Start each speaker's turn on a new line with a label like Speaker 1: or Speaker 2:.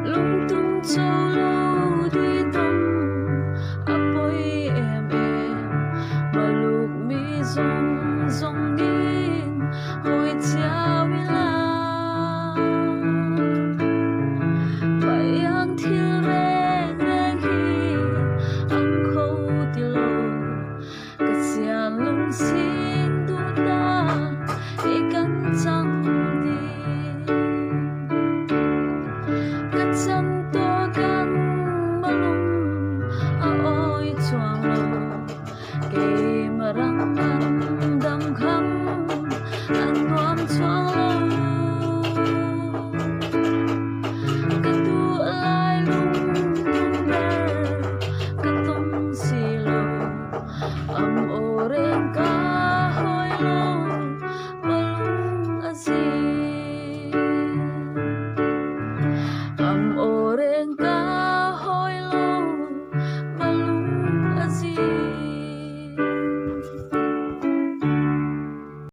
Speaker 1: Lungdum choloh đi đông apoi em maluk mi zong zong din hoi chiao la bayang thil reng reng hi ang khâu tilo ka sian lung sin du ta e kan chang di ka cham to kan malum a oi chuang lo ke marang an dam kham an nuam chuang lo ka tu lai lung ber ka tong si lo am o reng ka hoi lo malung a si am o reng ka